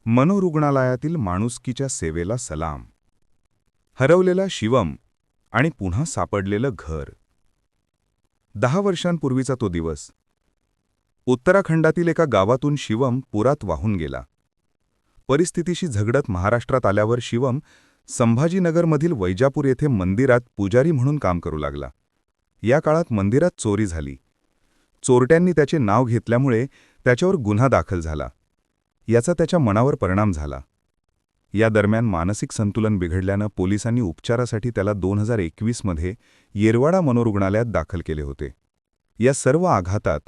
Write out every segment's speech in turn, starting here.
मनोरुग्णालयातील माणुसकीच्या सेवेला सलाम. हरवलेला शिवम आणि पुन्हा सापडलेलं घर. 10 वर्षांपूर्वीचा तो दिवस. उत्तराखंडातील एका गावातून शिवम पुरात वाहून गेला. परिस्थितीशी झगडत महाराष्ट्रात आल्यावर शिवम संभाजीनगरमधील वैजापूर येथे मंदिरात पुजारी म्हणून काम करू लागला. या काळात मंदिरात चोरी झाली. चोरट्यांनी त्याचे नाव घेतल्यामुळे त्याच्यावर गुन्हा दाखल झाला. याचा त्याच्या मनावर परिणाम झाला. या दरम्यान मानसिक संतुलन बिघडल्यानं पोलिसांनी उपचारासाठी त्याला 2021 मध्ये येरवाडा मनोरुग्णालयात दाखल केले होते. या सर्व आघातात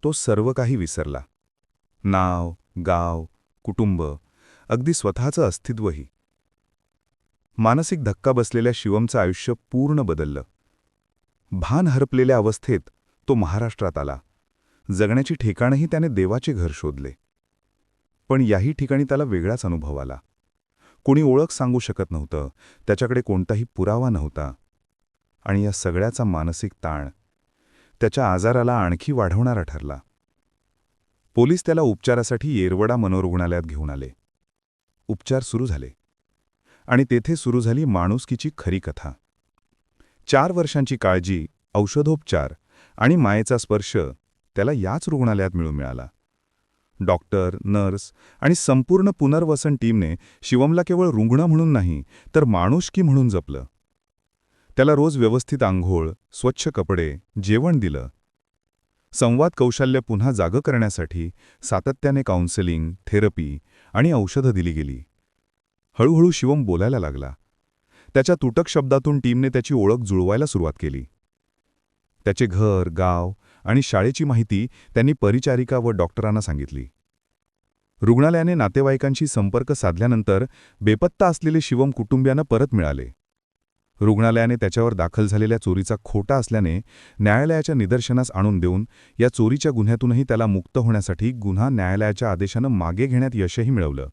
तो सर्व काही विसरला. नाव, गाव, कुटुंब, अगदी स्वतःचं अस्तित्वही. मानसिक धक्का बसलेल्या शिवमचं आयुष्य पूर्ण बदललं. भान हरपलेल्या अवस्थेत तो महाराष्ट्रात आला. जगण्याची ठिकाणही त्याने देवाचे घर शोधले. पण याही ठिकाणी त्याला वेगळाच अनुभव आला. कोणी ओळख सांगू शकत नव्हतं, त्याच्याकडे कोणताही पुरावा नव्हता. आणि या सगळ्याचा मानसिक ताण त्याच्या आजाराला आणखी वाढवणारा ठरला. पोलीस त्याला उपचारासाठी येरवडा मनोरुग्णालयात घेऊन आले. उपचार सुरू झाले. आणि तेथे सुरू झाली माणुसकीची खरी कथा. 4 वर्षांची काळजी, औषधोपचार आणि मायेचा स्पर्श त्याला याच रुग्णालयात मिळाला. डॉक्टर, नर्स आणि संपूर्ण पुनर्वसन टीमने शिवमला केवळ रुग्ण म्हणून नाही, तर माणुसकी म्हणून जपलं. त्याला रोज व्यवस्थित आंघोळ, स्वच्छ कपडे, जेवण दिलं. संवाद कौशल्य पुन्हा जागं करण्यासाठी सातत्याने काउन्सेलिंग, थेरपी आणि औषधं दिली गेली. हळूहळू शिवम बोलायला लागला. त्याच्या तुटक शब्दातून टीमने त्याची ओळख जुळवायला सुरुवात केली. त्याचे घर, गाव आणि शाळेची माहिती त्यांनी परिचारिका व डॉक्टरांना सांगितली. रुग्णालयाने नातेवाईकांशी संपर्क साधल्यानंतर बेपत्ता असलेले शिवम कुटुंबियांना परत मिळाले. रुग्णालयाने त्याच्यावर दाखल झालेल्या चोरीचा खोटा असल्याने न्यायालयाच्या निदर्शनास आणून देऊन या चोरीच्या गुन्ह्यातूनही त्याला मुक्त होण्यासाठी गुन्हा न्यायालयाच्या आदेशानं मागे घेण्यात यशही मिळवलं.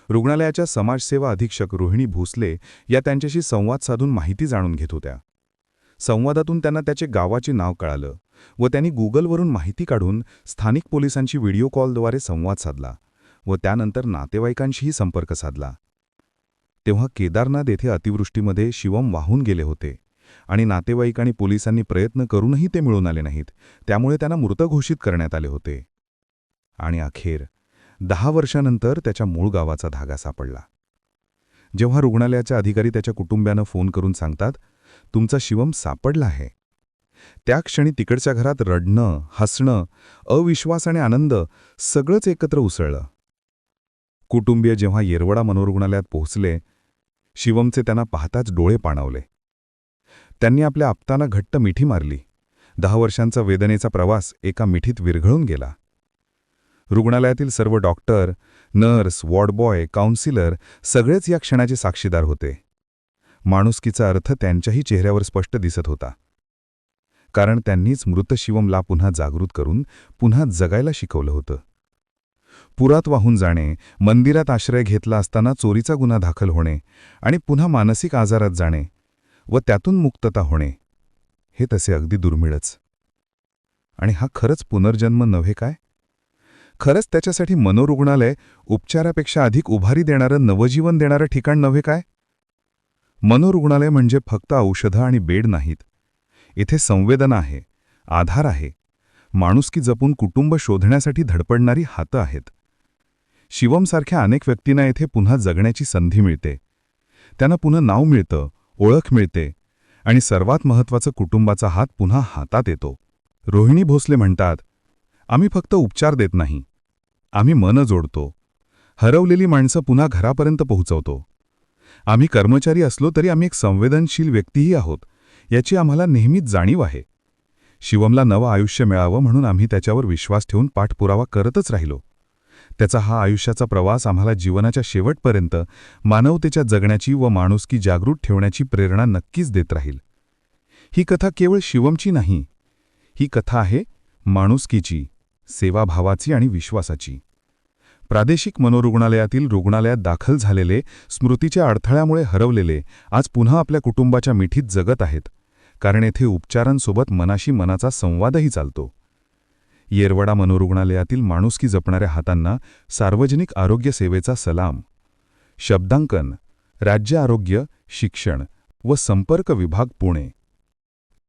रुग्णालयाच्या समाजसेवा अधीक्षक रोहिणी भोसले या त्यांच्याशी संवाद साधून माहिती जाणून घेत होत्या. संवादातून त्यांना त्याचे गावाचे नाव कळालं व त्यांनी गुगलवरून माहिती काढून स्थानिक पोलिसांशी व्हिडिओ कॉलद्वारे संवाद साधला व त्यानंतर नातेवाईकांशीही संपर्क साधला. तेव्हा केदारनाथ येथे अतिवृष्टीमध्ये शिवम वाहून गेले होते आणि नातेवाईक आणि पोलिसांनी प्रयत्न करूनही ते मिळून आले नाहीत. त्यामुळे त्यांना मृत घोषित करण्यात आले होते. आणि अखेर 10 वर्षांनंतर त्याच्या मूळ गावाचा धागा सापडला. जेव्हा रुग्णालयाचे अधिकारी त्याच्या कुटुंबियांना फोन करून सांगतात, तुमचा शिवम सापडला आहे, त्या क्षणी तिकडच्या घरात रडणं, हसणं, अविश्वास आणि आनंद सगळंच एकत्र उसळलं. कुटुंबीय जेव्हा येरवडा मनोरुग्णालयात पोहोचले, शिवमचे त्यांना पाहताच डोळे पाणावले. त्यांनी आपल्या आप्तांना घट्ट मिठी मारली. 10 वर्षांचा वेदनेचा प्रवास एका मिठीत विरघळून गेला. रुग्णालयातील सर्व डॉक्टर, नर्स, वॉर्डबॉय, काउन्सिलर सगळेच या क्षणाचे साक्षीदार होते. माणुसकीचा अर्थ त्यांच्याही चेहऱ्यावर स्पष्ट दिसत होता. कारण त्यांनीच मृत शिवमला पुन्हा जागृत करून पुन्हा जगायला शिकवलं होतं. पुरात वाहून जाणे, मंदिरात आश्रय घेतला असताना चोरीचा गुन्हा दाखल होणे आणि पुन्हा मानसिक आजारात जाणे व त्यातून मुक्तता होणे, हे तसे अगदी दुर्मिळच. आणि हा खरंच पुनर्जन्म नव्हे काय? खरंच त्याच्यासाठी मनोरुग्णालय उपचारापेक्षा अधिक उभारी देणारं, नवजीवन देणारं ठिकाण नव्हे काय? मनोरुग्णालय म्हणजे फक्त औषधं आणि बेड नाहीत. इथे संवेदना आहे, आधार आहे, माणुसकी जपून कुटुंब शोधण्यासाठी धडपडणारी हातं आहेत. शिवमसारख्या अनेक व्यक्तींना येथे पुन्हा जगण्याची संधी मिळते. त्यांना पुन्हा नाव मिळतं, ओळख मिळते आणि सर्वात महत्त्वाचं, कुटुंबाचा हात पुन्हा हातात येतो. रोहिणी भोसले म्हणतात, आम्ही फक्त उपचार देत नाही, आम्ही मन जोडतो. हरवलेली माणसं पुन्हा घरापर्यंत पोहोचवतो. आम्ही कर्मचारी असलो तरी आम्ही एक संवेदनशील व्यक्तीही आहोत, याची आम्हाला नेहमीच जाणीव आहे. शिवमला नवं आयुष्य मिळावं म्हणून आम्ही त्याच्यावर विश्वास ठेवून पाठपुरावा करतच राहिलो. त्याचा हा आयुष्याचा प्रवास आम्हाला जीवनाच्या शेवटपर्यंत मानवतेच्या जगण्याची व माणुसकी जागृत ठेवण्याची प्रेरणा नक्कीच देत राहील. ही कथा केवळ शिवमची नाही, ही कथा आहे माणुसकीची, सेवाभावाची आणि विश्वासाची. प्रादेशिक मनोरुग्णालयातील रुग्णालयात दाखल झालेले, स्मृतीच्या अडथळ्यामुळे हरवलेले आज पुन्हा आपल्या कुटुंबाच्या मिठीत जगत आहेत. कारण येथे उपचारांसोबत मनाशी मनाचा संवादही चालतो. येरवडा मनोरुग्णालयातील माणुसकी जपणाऱ्या हातांना सार्वजनिक आरोग्य सेवेचा सलाम. शब्दांकन राज्य आरोग्य, शिक्षण व संपर्क विभाग, पुणे.